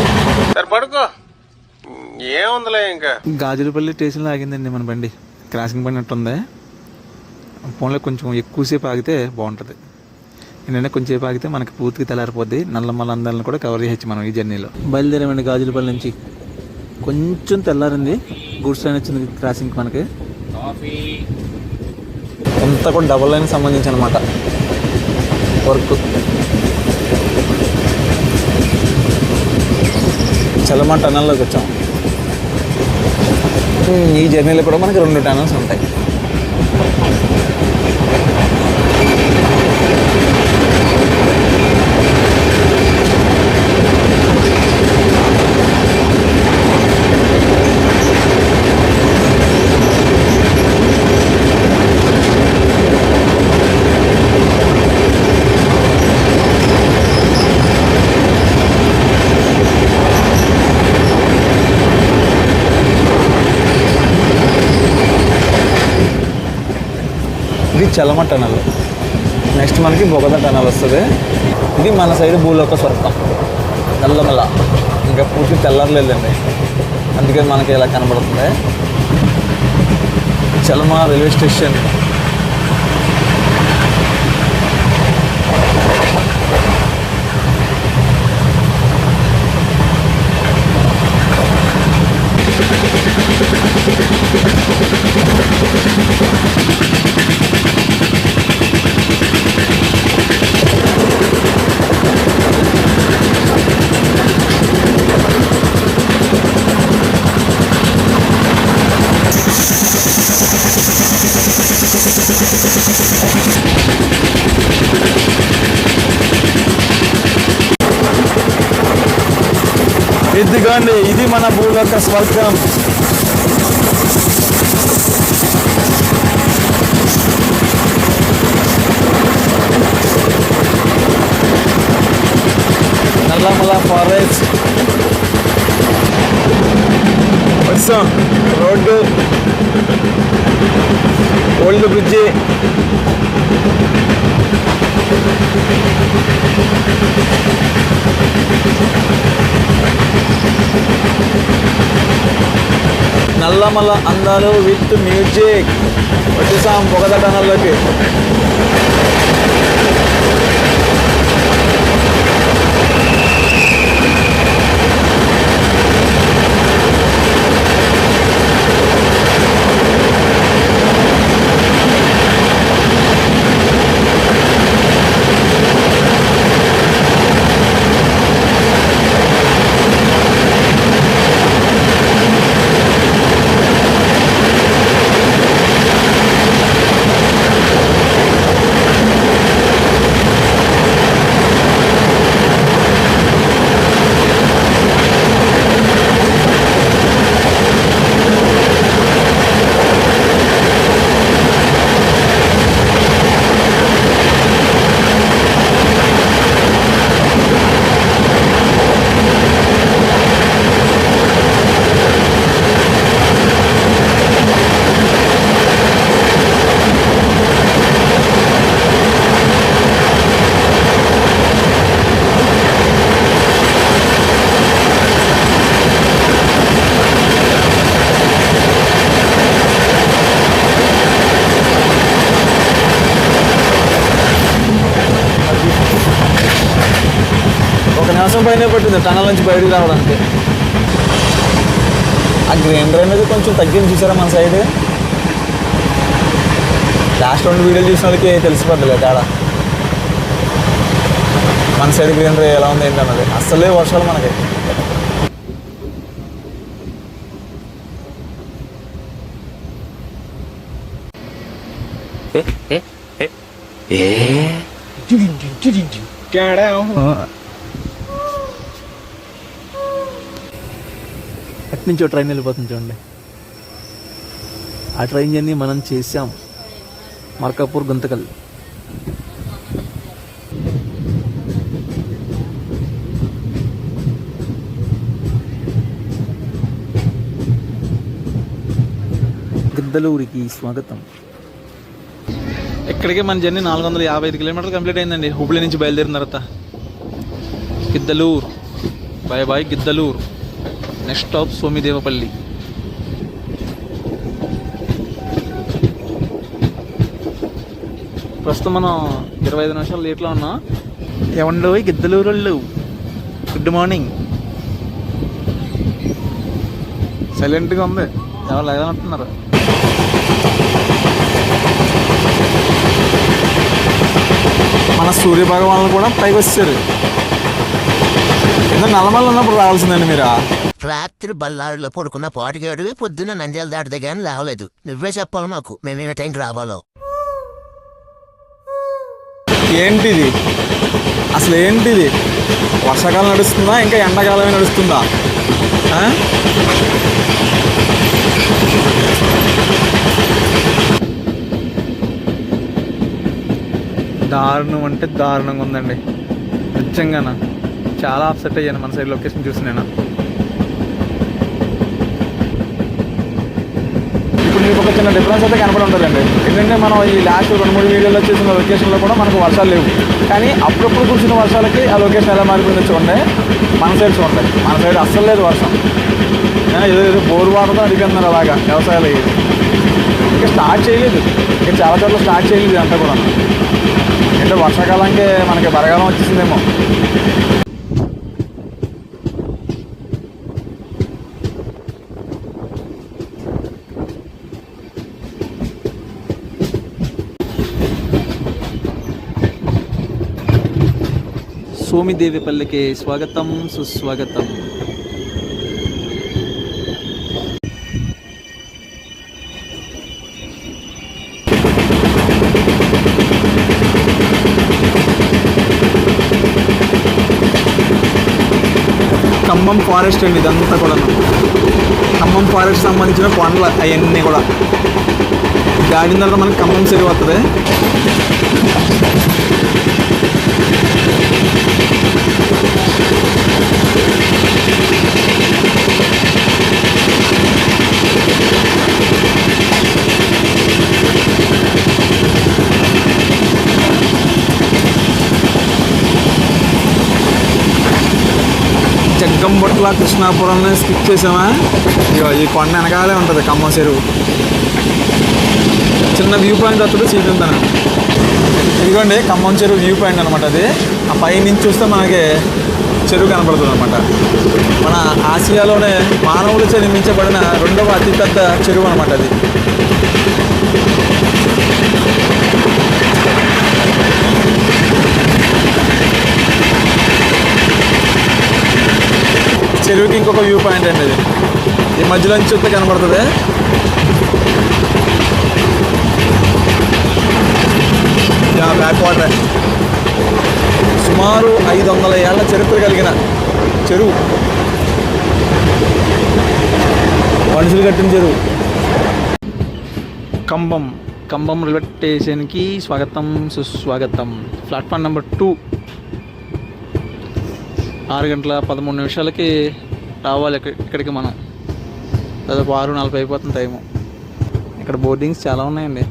పడుకో, ఏముందిలే ఇంకా. గాజులపల్లి స్టేషన్లో ఆగిందండి మన బండి. క్రాసింగ్ పడినట్టుంది. ఫోన్లో కొంచెం ఎక్కువసేపు ఆగితే బాగుంటుంది. ఏంటంటే కొంచెంసేపు ఆగితే మనకి పూర్తిగా తెల్లారిపోద్ది. నల్లమల్ల అందాలను కూడా కవర్ చేయొచ్చు మనం ఈ జర్నీలో. బయలుదేరామండి గాజులపల్లి నుంచి. కొంచెం తెల్లారింది. గూడ్స్ ట్రైన్ వచ్చింది క్రాసింగ్కి మనకి. అంతా కూడా డబుల్ లైన్ సంబంధించి అనమాట వర్క్. చలమా టనల్లోకి వచ్చాం. ఈ జర్నీలో కూడా మనకి 2 టనల్స్ ఉంటాయి. ఇది చలమ టనల్. నెక్స్ట్ మనకి బొగద టనల్ వస్తుంది. ఇది మన సైడ్ భూలోక స్వర్గం నల్లమల్ల. ఇంకా పూర్తి తెల్లర్లేదండి, అందుకని మనకి ఇలా కనబడుతుంది. చలమ రైల్వే స్టేషన్. ఇదిగోండి, ఇది మన భూలోక స్వర్గం. నల్లమల్ల ఫారెస్ట్ వచ్చాం. రోడ్డు, ఓల్డ్ బ్రిడ్జి, నల్లమల్ల అందాలు విత్ మ్యూజిక్. వచ్చేసాం బొగద టనల్లోకి. టైం పట్టింది టనల్ నుంచి బయటకు రావడానికి. ఆ గ్రైండర్ అనేది కొంచెం తగ్గింది చూసారా మన సైడ్. లాస్ట్ 2 వీడియోలు చూసిన వాళ్ళకి తెలిసిపోద్దిలే తేడా. మన సైడ్ గ్రైండర్ ఎలా ఉంది ఏంటన్నది. అస్సలే వర్షాలు మనకి. అట్నుంచి ట్రైన్ వెళ్ళిపోతుంది చూడండి. ఆ ట్రైన్ జర్నీ మనం చేసాం. మార్కాపూర్ గుంతకల్. గిద్దలూరికి స్వాగతం. ఇక్కడికి మన జర్నీ 455 కిలోమీటర్లు కంప్లీట్ అయిందండి. హుబ్లీ నుంచి బయలుదేరిన తర్వాత Giddalur. Bye bye Giddalur. Next stop Somidevapalli. ప్రస్తుతం మనం 25 నిమిషాలు లేట్లో ఉన్నాం. ఏమండో గిద్దలూరు వాళ్ళు, గుడ్ మార్నింగ్. సైలెంట్గా ఉంది, ఎవరు లేదంటున్నారు. మన సూర్య భగవాన్లు కూడా పైకి వచ్చారు. ఏదో నల్లమల్ల ఉన్నప్పుడు రావాల్సిందండి మీరు. రాత్రి బల్లాడులో పడుకున్న పాటికేడువి పొద్దున్న నంద్యాల దాటితే కానీ రావలేదు. నువ్వే చెప్పాలి మాకు మేమేమే టైంకి రావాలో. ఏంటిది అసలు ఏంటిది? వర్షాకాలం నడుస్తుందా ఇంకా ఎండాకాలమే నడుస్తుందా? దారుణం అంటే దారుణంగా ఉందండి నిజంగానా. చాలా అప్సెట్ అయ్యాను మన సైడ్ లొకేషన్ చూసి నేను. ఇప్పుడు మీకు ఒక చిన్న డిఫరెన్స్ అయితే కనపడి ఉంటుందండి. ఎందుకంటే మనం ఈ లాస్ట్ 2-3 వీడియోలో చేసిన లొకేషన్లో కూడా మనకు వర్షాలు లేవు. కానీ అప్పుడప్పుడు కురిసిన వర్షాలకి ఆ లొకేషన్ ఎలా మారిపోయిందో చూడండి. మన సైడ్ చూడండి, మన సైడ్ అస్సలు లేదు వర్షం. ఏదో బోరు వాటర్తో అడిగిస్తున్నారు అలాగా వ్యవసాయాలు. ఇంకా స్టార్ట్ చేయలేదు, ఇంకా చాలా చోట్ల స్టార్ట్ చేయలేదు అంతా కూడా. అంటే వర్షాకాలానికి మనకి బరగాలం వచ్చేసిందేమో. సోమిదేవిపల్లికి స్వాగతం సుస్వాగతం. ఖమ్మం ఫారెస్ట్ అండి ఇదంతా కూడా. ఖమ్మం ఫారెస్ట్ సంబంధించిన కొండలు అవన్నీ కూడా దాటిన తర్వాత మనకి ఖమ్మం సిటీ వస్తుంది. జగ్గంబొట్ల కృష్ణాపురంలో స్కిప్ చేసామా. ఈ కొండ వెనకాలే ఉంటుంది ఖమ్మం చెరువు. చిన్న వ్యూ పాయింట్ వస్తుంది చూపించాను. ఇదిగోండి ఖమ్మం చెరువు వ్యూ పాయింట్ అనమాట. అది ఆ పై నుంచి చూస్తే మనకి చెరువు కనపడుతుంది అనమాట. మన ఆసియాలోనే మానవులు నిర్మించబడిన 2వ అతిపెద్ద చెరువు అనమాట అది. చెరువుకి ఇంకొక వ్యూ పాయింట్ అండి అది. ఈ మధ్యలో నుంచి చూస్తే కనబడుతుంది. Back water. సుమారు 500 ఏళ్ల చరిత్ర కలిగిన చెరువు, మనుషులు కట్టిన చెరువు. ఖమ్మం రైల్వే స్టేషన్కి స్వాగతం సుస్వాగతం. Platform number 2. 6:13 రావాలి ఇక్కడికి మనం. దాదాపు 6:40 అయిపోతుంది టైము. ఇక్కడ బోర్డింగ్స్ చాలా ఉన్నాయండి.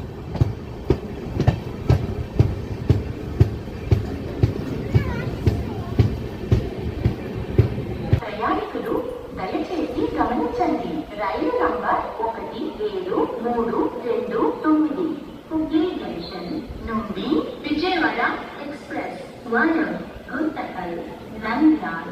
ప్రయాణికులు దయచేసి గమనించండి. రైలు నంబర్ 17329 హుబ్లీ జంక్షన్ నుండి విజయవాడ ఎక్స్ప్రెస్ వనం గుంతకల్ నంద్యాల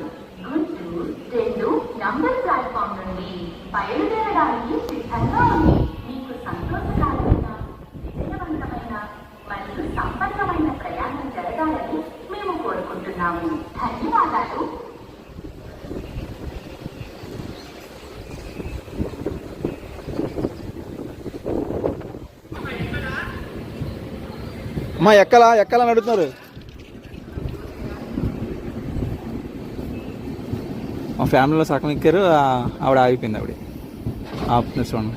అమ్మా ఎక్కాలని అడుగుతున్నారు. మా ఫ్యామిలీలో సగం ఎక్కారు, ఆవిడ ఆగిపోయింది. ఆపుతున్నారు చూడండి.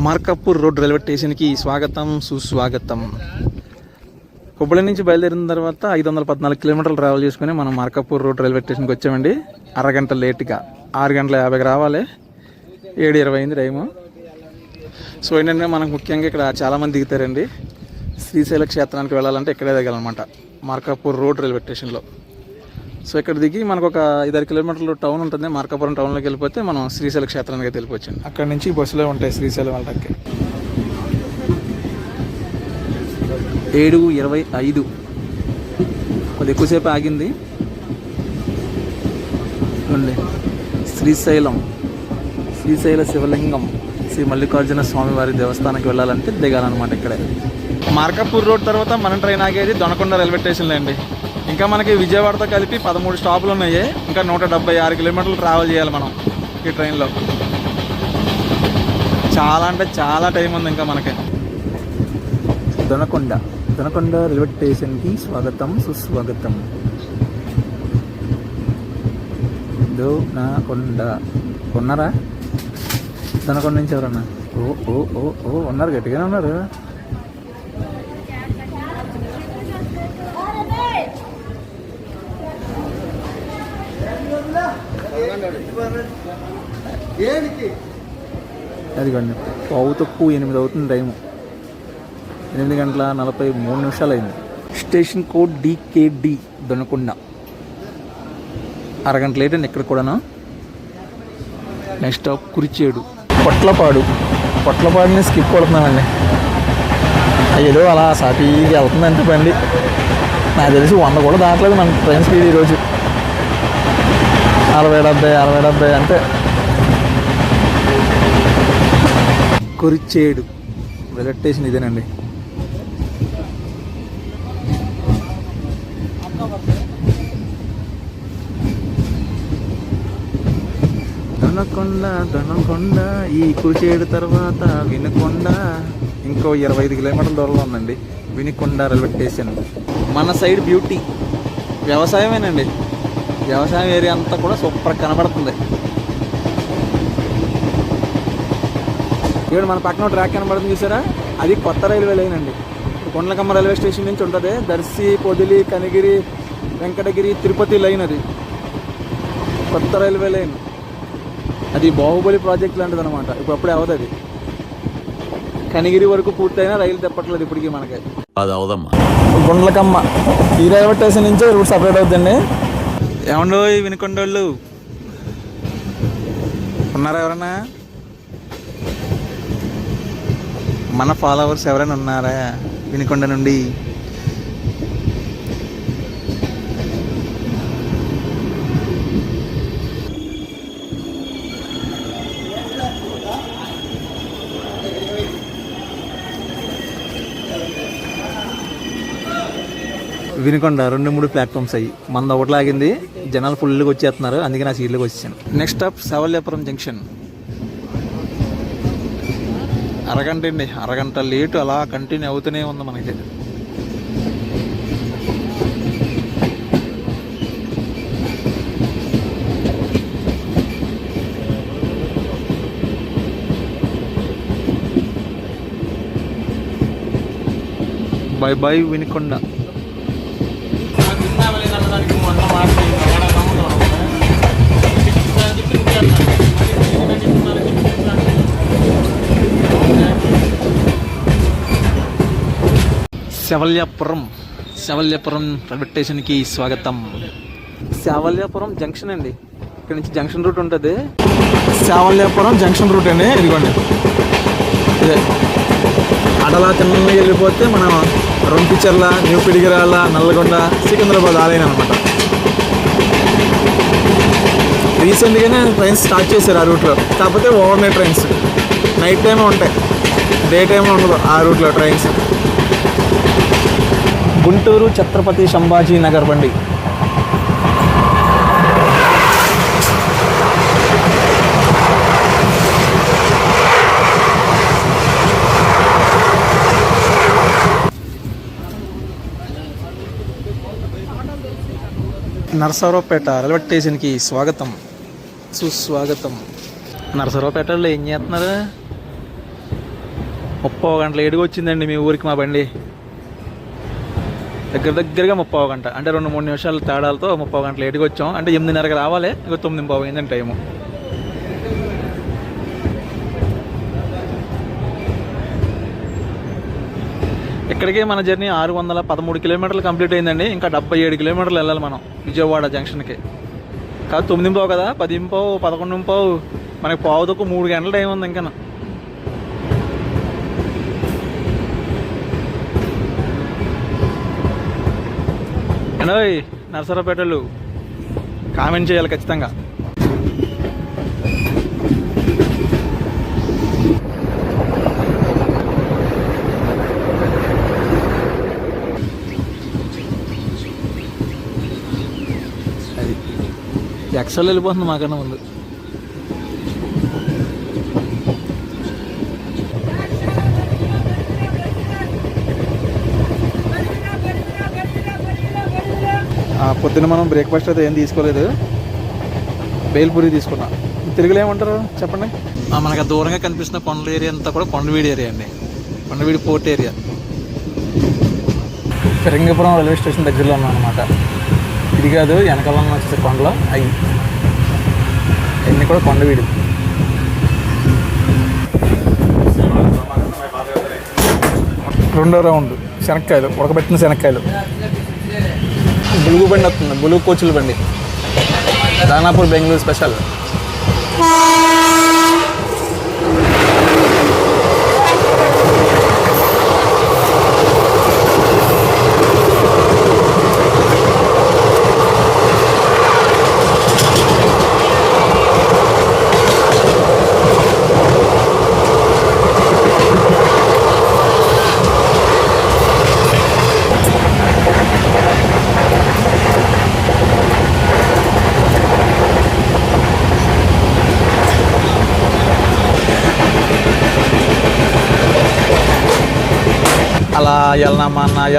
మార్కాపూర్ రోడ్ రైల్వే స్టేషన్కి స్వాగతం సుస్వాగతం. హుబ్బళి నుంచి బయలుదేరిన తర్వాత 514 కిలోమీటర్లు ట్రావెల్ చేసుకుని మనం మార్కాపూర్ రోడ్ రైల్వే స్టేషన్కి వచ్చామండి. అరగంట లేట్గా 6:50 రావాలి, 7:20 అయింది టైము. సో ఏంటంటే మనకు ముఖ్యంగా ఇక్కడ చాలామంది దిగుతారండి. శ్రీశైల క్షేత్రానికి వెళ్ళాలంటే ఇక్కడే దిగాలన్నమాట, మార్కాపూర్ రోడ్ రైల్వే స్టేషన్లో. సో ఇక్కడ దిగి మనకు ఒక 5-6 కిలోమీటర్లు టౌన్ ఉంటుంది. మార్కాపురం టౌన్లోకి వెళ్ళిపోతే మనం శ్రీశైల క్షేత్రానికి వెళ్ళిపోవచ్చు. అక్కడ నుంచి బస్సులో ఉంటాయి శ్రీశైలం వాళ్ళకి. 7:25 కొద్ది ఎక్కువసేపు ఆగింది. శ్రీశైల శివలింగం శ్రీ మల్లికార్జున స్వామి వారి దేవస్థానానికి వెళ్ళాలంటే దిగాలన్నమాట ఇక్కడే. మార్కాపూర్ రోడ్ తర్వాత మన ట్రైన్ ఆగేది దొనకొండ రైల్వే స్టేషన్లో అండి. ఇంకా మనకి విజయవాడతో కలిపి 13 స్టాపులు ఉన్నాయి. ఇంకా 176 కిలోమీటర్లు ట్రావెల్ చేయాలి మనం ఈ ట్రైన్లో. చాలా అంటే చాలా టైం ఉంది ఇంకా మనకి. దొనకొండ రైల్వే స్టేషన్కి స్వాగతం సుస్వాగతం. దొనకొండ ఉన్నారా? దొనకొండ నుంచి ఎవరన్నా? ఓ ఉన్నారు, గట్టిగానే ఉన్నారు. అదిగోండి 8:15 అవుతుంది టైము. 8:43 అయింది. Station code DKD Donakonda. అరగంట లేట్ అండి ఇక్కడ కూడాను. Next stop Kurichedu. పొట్లపాడుని స్కిప్ కొడుతున్నామండి. ఏదో అలా సాఫీగా వెళ్తుందంటే బండి. నాకు తెలిసి 100 కూడా దాటలేదు మన ట్రైన్ స్పీడ్ ఈరోజు. 60-70 అంటే. కురిచేడు రైల్వే స్టేషన్ ఇదేనండి. దొనకొండ ఈ కురిచేడు తర్వాత వినుకొండ. ఇంకో 25 కిలోమీటర్ల దూరంలో ఉందండి వినుకొండ రైల్వే స్టేషన్. మన సైడ్ బ్యూటీ వ్యవసాయమేనండి. వ్యవసాయం ఏరియా అంతా కూడా సూపర్ కనబడుతుంది. ఇక్కడ మన పక్కన ట్రాక్ కనబడుతుంది చూసారా, అది కొత్త రైల్వే లైన్ అండి. కొండలకమ్మ రైల్వే స్టేషన్ నుంచి ఉంటుంది. దర్శి, పొదిలి, కనిగిరి, వెంకటగిరి, తిరుపతి లైన్ అది కొత్త రైల్వే లైన్. అది బాహుబలి ప్రాజెక్ట్ లాంటిది అనమాట. ఇప్పుడు అవదు అది. కనిగిరి వరకు పూర్తయినా రైలు తెప్పట్లేదు ఇప్పటికీ మనకి. అది అవదమ్మా. గుండ్లకమ్మ ఈ రైల్వే స్టేషన్ నుంచే రూట్ సపరేట్ అవుతుందండి. ఏమండో ఈ వినుకొండోళ్ళు ఉన్నారా? ఎవరన్నా మన ఫాలోవర్స్ ఎవరైనా ఉన్నారా వినుకొండ నుండి? వినుకొండ 2-3 ప్లాట్ఫామ్స్ అయ్యి మన ఒకటి లాగింది. జనాలు ఫుల్గా వచ్చేస్తున్నారు, అందుకే నా సీట్లోకి వచ్చాను. Next stop Savalyapuram junction. అరగంట లేటు అలా కంటిన్యూ అవుతూనే ఉంది మనకి. బై వినుకొండ. శవల్యాపురం రైల్వే స్టేషన్కి స్వాగతం. శవల్యాపురం జంక్షన్ అండి. ఇక్కడ నుంచి జంక్షన్ రూట్ ఉంటుంది. శవల్యాపురం జంక్షన్ రూట్ అండి. ఇదిగోండి ఇదే. అడలా తిన్నగా వెళ్ళిపోతే మనం రొంపిచెర్ల, న్యూ పిడిగిరాల, నల్లగొండ, సికింద్రాబాద్ ఆలయం అనమాట. రీసెంట్గానే ట్రైన్స్ స్టార్ట్ చేశారు ఆ రూట్లో. కాకపోతే ఓవర్ నైట్ ట్రైన్స్, నైట్ టైమే ఉంటాయి, డే టైంలో ఉండదు ఆ రూట్లో ట్రైన్స్. గుంటూరు ఛత్రపతి సంభాజీ నగర్ బండి. నరసరావుపేట రైల్వే స్టేషన్కి స్వాగతం సుస్వాగతం. నరసరావుపేటలో ఏం చేస్తున్నారు? 30 గంటల ఏడుగు వచ్చిందండి మీ ఊరికి మా బండి. దగ్గరగా 30 గంట అంటే 2-3 నిమిషాల తేడాలతో 30 గంటల ఏడుగు వచ్చాం. అంటే 8:30కి రావాలి, ఇంకో 9:15 అయిందండి టైము. ఇక్కడికి మన జర్నీ 613 కిలోమీటర్లు కంప్లీట్ అయిందండి. ఇంకా 77 కిలోమీటర్లు వెళ్ళాలి మనం విజయవాడ జంక్షన్కి. కాదు 9:15 కదా, 10:15, 11:15, మనకి పావుదకు 3 గంటల టైం ఉంది ఇంకా. అండి నరసరావుపేటలు కామెంట్ చేయాలి ఖచ్చితంగా. అది ఎక్సెల్ వెళ్ళిపోతుంది మాకన్నా ముందు. పొద్దున్న మనం బ్రేక్ఫాస్ట్ అయితే ఏం తీసుకోలేదు, బేల్పూరి తీసుకున్నా. తెలుగులో ఏమంటారు చెప్పండి? మనకు దూరంగా కనిపిస్తున్న కొండల ఏరియా అంతా కూడా కొండవీడి ఏరియా అండి, Kondaveedi fort area. Phirangipuram railway station దగ్గరలో ఉన్నాం అనమాట. ఇది కాదు వెనకాల వచ్చేసే కొండలో అవి అన్నీ కూడా కొండవీడి. రెండో రౌండ్ శనక్కాయలు, ఉడకబెట్టిన శనక్కాయలు. బులుగు బండి వస్తుంది, బులుగు కోచుల బండి, దానాపూర్ బెంగళూరు స్పెషల్. అలా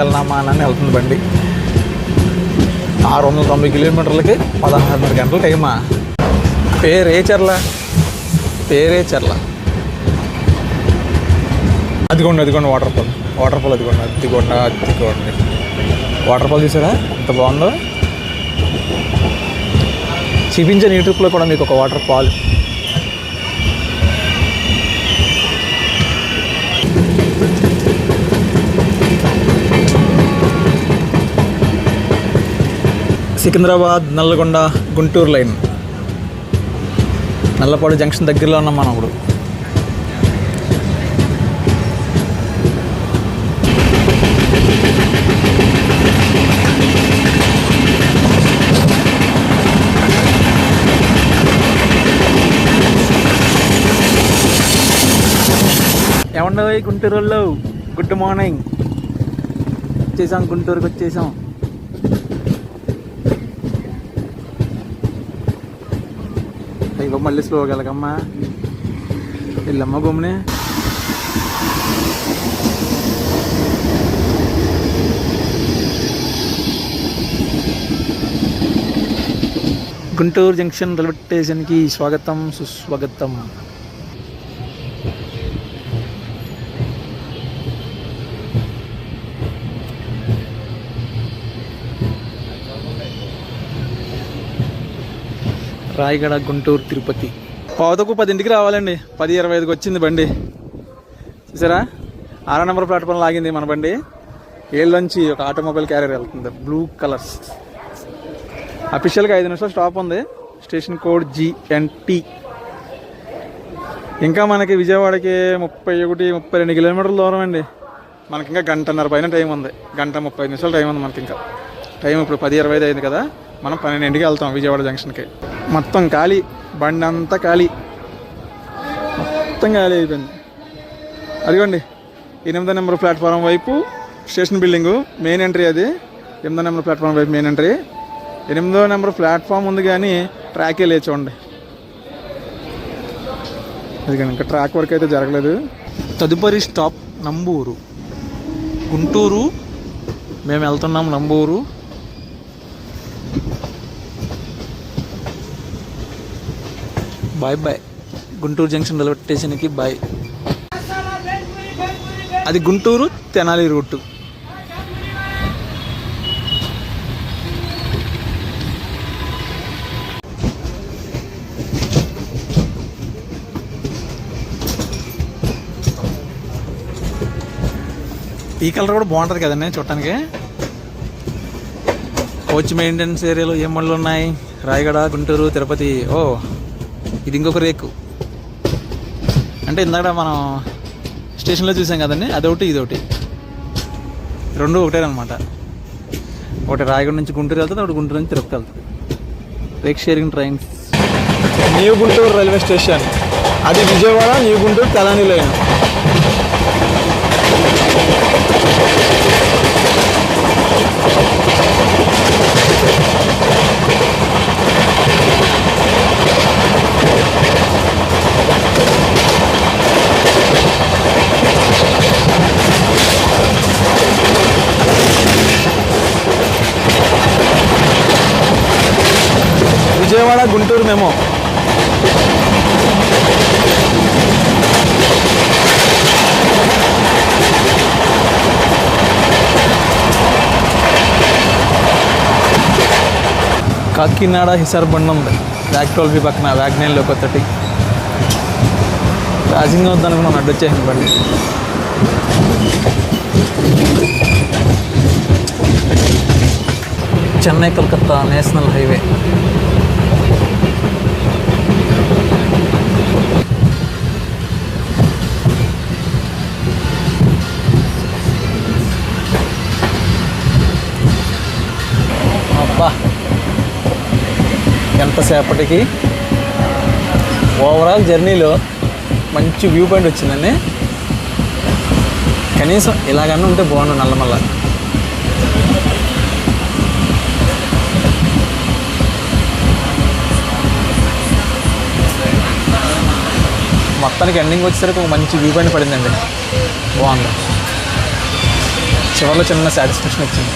ఎల్నామా అని వెళ్తుంది బండి. 690 కిలోమీటర్లకి 16:30 గంటల టైమా. పేరే చర్ల. అదిగోండి వాటర్ ఫాల్ అదిగోండి. వాటర్ ఫాల్ చూసారా ఎంత బాగుందో. చూపించాను ఈ ట్రిప్లో కూడా మీకు ఒక water fall. Secunderabad Nalgonda Guntur line, Nallapadu junction దగ్గరలో ఉన్నాం మనం ఇప్పుడు. ఏమన్నా గుంటూరు వాళ్ళు, గుడ్ మార్నింగ్. వచ్చేసాం, గుంటూరుకి వచ్చేసాం. ఇక మళ్ళీ స్లోగా వెళ్ళకమ్మా, వెళ్ళమ్మా బొమ్మని. గుంటూరు జంక్షన్ రైల్వే స్టేషన్కి స్వాగతం సుస్వాగతం. రాయగడ గుంటూరు తిరుపతి. పావుతకు 10ంటికి రావాలండి, 10:25కి వచ్చింది బండి. చూసారా 6వ నెంబర్ ప్లాట్ఫామ్ లాగింది మన బండి. ఏళ్ళలోంచి ఒక ఆటోమొబైల్ క్యారియర్ వెళ్తుంది, బ్లూ కలర్స్. అఫీషియల్గా 5 నిమిషాలు స్టాప్ ఉంది. Station code GNT. ఇంకా మనకి విజయవాడకి 31-32 కిలోమీటర్ల దూరం అండి. మనకి ఇంకా 1:30 పైన టైం ఉంది, 1:35 నిమిషాలు టైం ఉంది మనకి. ఇంకా టైం ఇప్పుడు 10:25 అయింది కదా, మనం 12ంటికి వెళ్తాం విజయవాడ జంక్షన్కి. మొత్తం ఖాళీ, బండి అంతా ఖాళీ, మొత్తం ఖాళీ అయిపోయింది. అదిగోండి 8వ నెంబర్ ప్లాట్ఫారం వైపు స్టేషన్ బిల్డింగు, మెయిన్ ఎంట్రీ. అది 8వ నెంబర్ ప్లాట్ఫారం వైపు మెయిన్ ఎంట్రీ. 8వ నెంబర్ ప్లాట్ఫామ్ ఉంది కానీ ట్రాకే లేదు చూడండి. అది కానీ ఇంకా ట్రాక్ వర్క్ అయితే జరగలేదు. తదుపరి స్టాప్ నంబూరు. గుంటూరు మేము వెళ్తున్నాం Namburu. Bye bye. Guntur junction railway స్టేషన్కి బాయ్. అది గుంటూరు తెనాలి రూటు. ఈ కలర్ కూడా బాగుంటుంది కదండి చూడటానికి. కోచ్ మెయింటెనెన్స్ ఏరియాలో ఏం బండ్లు ఉన్నాయి? రాయగడ, గుంటూరు, తిరుపతి. ఓ ఇది ఇంకొక రేకు. అంటే ఇందాక మనం స్టేషన్లో చూసాం కదండి, అదొకటి ఇదొకటి, రెండు ఒకటేనమాట. ఒకటి రాయగడ నుంచి గుంటూరు వెళ్తుంది, ఒకటి గుంటూరు నుంచి తిరుపతి వెళ్తుంది. Rake sharing trains. New Guntur railway station, అది విజయవాడ న్యూ గుంటూరు తెలాని లైన్. విజయవాడ గుంటూరు మెమో. కాకినాడ హిసార్ బండి ఉంది వ్యాగ్ 12 పక్కన, వ్యాగ్ 9లో కొత్తటి. రాజింగ్ వద్దనుకున్నాను, అడ్డు వచ్చేసింది బండి. Chennai Calcutta national highway. అబ్బా ఎంతసేపటికి ఓవరాల్ జర్నీలో మంచి వ్యూ పాయింట్ వచ్చిందండి. కనీసం ఇలాగన్నా ఉంటే బాగుండు నల్లమల్ల. మొత్తానికి ఎండింగ్ వచ్చేసరికి ఒక మంచి వ్యూ పాయింట్ పడిందండి, బాగుంది. చివరిలో చిన్న సాటిస్ఫాక్షన్ వచ్చింది.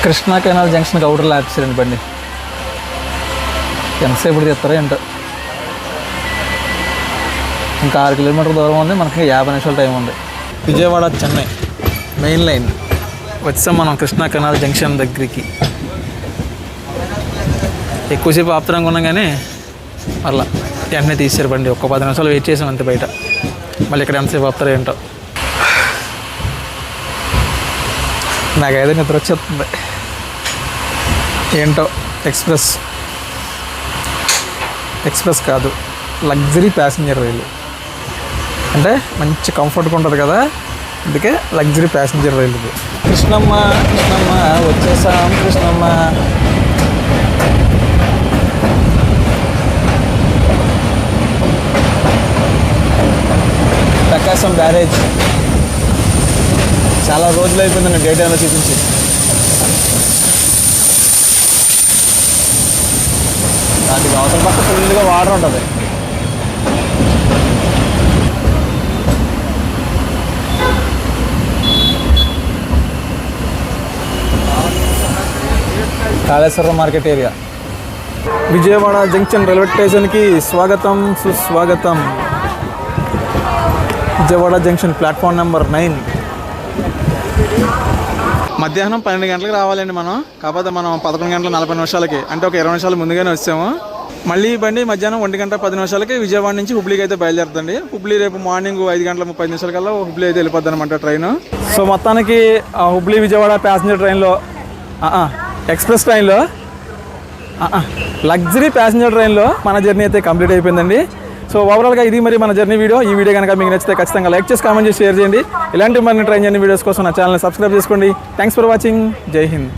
కృష్ణా కెనాల్ జంక్షన్కి అవుటర్లో ఆపేసారండి బండి. ఎంతసేపు తీస్తారో ఏంటో. ఇంకా 6 కిలోమీటర్ల దూరం ఉంది, మనకి 50 నిమిషాల టైం ఉంది. విజయవాడ చెన్నై మెయిన్ లైన్ వచ్చాం మనం కృష్ణా కెనాల్ జంక్షన్ దగ్గరికి. ఎక్కువసేపు ఆపుతరంగా ఉన్నాం కానీ అలా వెంటనే తీసారు బండి. ఒక్క 10 నిమిషాలు వెయిట్ చేసాం అంతే బయట. మళ్ళీ ఇక్కడ ఎంతసేపు ఆపుతారో ఏంటో. నాకైతే నిద్ర వచ్చేస్తుంది. ఏంటో ఎక్స్ప్రెస్ కాదు, లగ్జరీ ప్యాసింజర్ రైలు. అంటే మంచి కంఫర్ట్గా ఉంటుంది కదా, అందుకే లగ్జరీ ప్యాసింజర్ రైలు ఇది. కృష్ణమ్మ కృష్ణమ్మ వచ్చేసాం కృష్ణమ్మ. ప్రకాశం బ్యారేజ్ చాలా రోజులు అయిపోయిందండి డే టైంలో చూపించి. దానికి అవసరం పక్క ఫుల్గా వాటర్ ఉంటుంది. Kaleshwaram market area. Vijayawada junction railway స్టేషన్కి స్వాగతం సుస్వాగతం. Vijayawada junction platform number 9. మధ్యాహ్నం 12 గంటలకు రావాలండి మనం. కాకపోతే మనం 11 గంటల 40 నిమిషాలకి, అంటే ఒక 20 నిమిషాలు ముందుగానే వచ్చాము. మళ్ళీ బండి మధ్యాహ్నం 1 గంట 10 నిమిషాలకి విజయవాడ నుంచి హుబ్లీకి అయితే బయలుదేరుతుంది. హుబ్లీ రేపు మార్నింగ్ 5 గంటల 30 నిమిషాల కల్లా హుబ్లీ అయితే వెళ్ళిపోద్ది అనమాట ట్రైన్. సో మొత్తానికి హుబ్లీ విజయవాడ ప్యాసింజర్ ట్రైన్లో, ఎక్స్ప్రెస్ ట్రైన్లో, లగ్జరీ ప్యాసింజర్ ట్రైన్లో మన జర్నీ అయితే కంప్లీట్ అయిపోయిందండి. సో ఓవరాల్గా ఇది మరి మన జర్నీ వీడియో. ఈ వీడియో కనుక మీకు నచ్చితే ఖచ్చితంగా లైక్ చేసి, కామెంట్ చేసి, షేర్ చేయండి. ఇలాంటి మరిన్ని ట్రైన్ జర్నీ వీడియోస్ కోసం నా ఛానల్ని సబ్స్క్రైబ్ చేసుకోండి. Thanks for watching. జై హింద్.